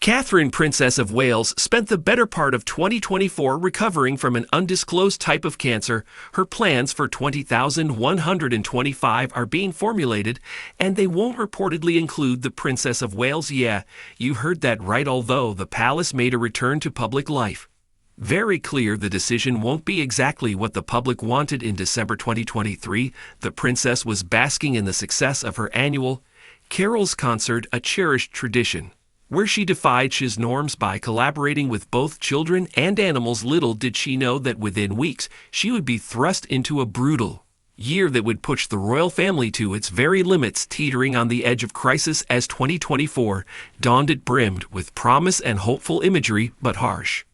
Catherine, Princess of Wales, spent the better part of 2024 recovering from an undisclosed type of cancer. Her plans for 20,125 are being formulated, and they won't reportedly include the Princess of Wales. Yeah, you heard that right, although the palace made a return to public life. Very clear the decision won't be exactly what the public wanted. In December 2023, the princess was basking in the success of her annual Carols concert, a cherished tradition, where she defied show's norms by collaborating with both children and animals. Little did she know that within weeks she would be thrust into a brutal year that would push the royal family to its very limits, teetering on the edge of crisis as 2024 dawned. It brimmed with promise and hopeful imagery, but harsh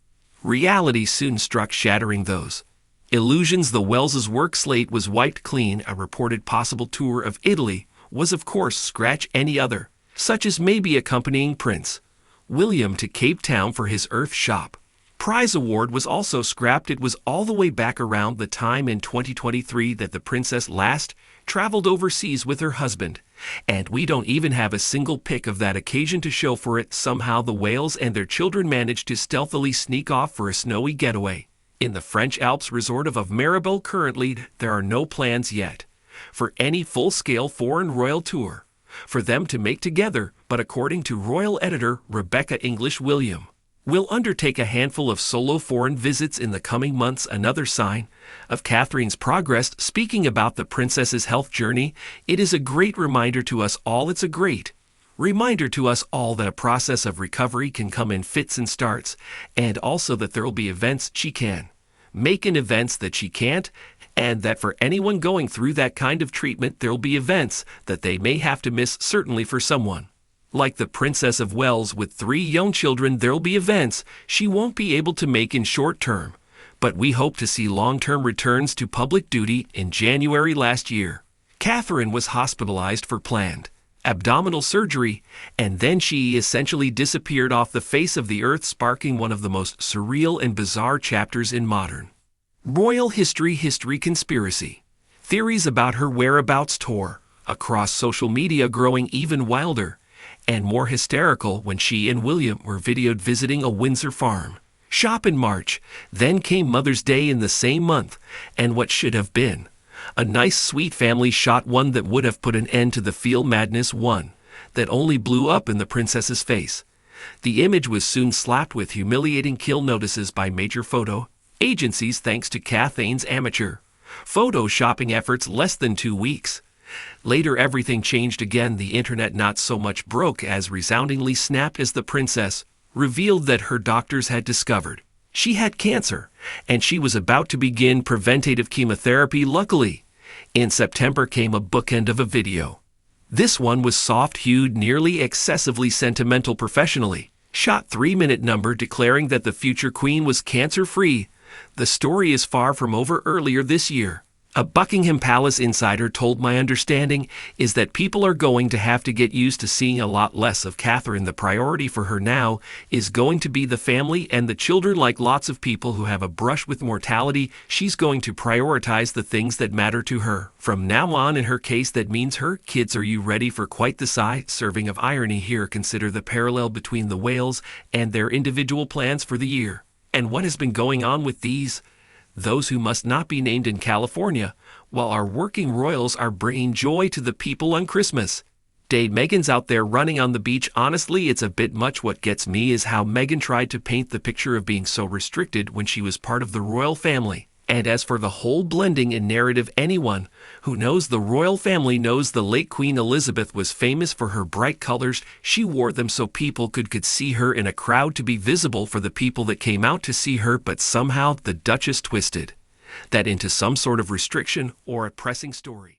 reality soon struck, shattering those illusions. The Wales' work slate was wiped clean. A reported possible tour of Italy was, of course, scratch any other, such as maybe accompanying Prince William to Cape Town for his Earth Shop Prize Award, was also scrapped. It was all the way back around the time in 2023 that the princess last traveled overseas with her husband, and we don't even have a single pic of that occasion to show for it. Somehow the Wales and their children managed to stealthily sneak off for a snowy getaway in the French Alps resort of Maribel. Currently, there are no plans yet for any full-scale foreign royal tour for them to make together, but according to royal editor Rebecca English, William will undertake a handful of solo foreign visits in the coming months, another sign of Catherine's progress. Speaking about the princess's health journey, it is a great reminder to us all. It's a great reminder to us all that a process of recovery can come in fits and starts, and also that there will be events she can make and events that she can't, and that for anyone going through that kind of treatment, there'll be events that they may have to miss. Certainly for someone like the Princess of Wales with 3 young children, there'll be events she won't be able to make in short term, but we hope to see long-term returns to public duty. In January last year, Catherine was hospitalized for planned abdominal surgery, and then she essentially disappeared off the face of the earth, sparking one of the most surreal and bizarre chapters in modern royal history. Conspiracy theories about her whereabouts tore across social media, growing even wilder and more hysterical when she and William were videoed visiting a Windsor farm shop in March. Then came Mother's Day in the same month, and what should have been a nice sweet family shot, one that would have put an end to the feel madness, one that only blew up in the princess's face. The image was soon slapped with humiliating kill notices by major photo agencies thanks to katefans' amateur photoshopping efforts. Less than 2 weeks later, everything changed again. The internet not so much broke as resoundingly snapped as the princess revealed that her doctors had discovered she had cancer, and she was about to begin preventative chemotherapy. Luckily, in September came a bookend of a video. This one was soft-hued, nearly excessively sentimental, professionally shot 3-minute number declaring that the future queen was cancer-free. The story is far from over. Earlier this year, a Buckingham Palace insider told, "My understanding is that people are going to have to get used to seeing a lot less of Catherine. The priority for her now is going to be the family and the children. Like lots of people who have a brush with mortality, she's going to prioritize the things that matter to her from now on. In her case, that means her kids." Are you ready for quite the serving of irony here? Consider the parallel between the Wales and their individual plans for the year, and what has been going on with those who must not be named in California, while our working royals are bringing joy to the people on Christmas Day. Meghan's out there running on the beach. Honestly, it's a bit much. What gets me is how Meghan tried to paint the picture of being so restricted when she was part of the royal family. And as for the whole blending in narrative, anyone who knows the royal family knows the late Queen Elizabeth was famous for her bright colors. She wore them so people could see her in a crowd, to be visible for the people that came out to see her. But somehow the Duchess twisted that into some sort of restriction or a pressing story.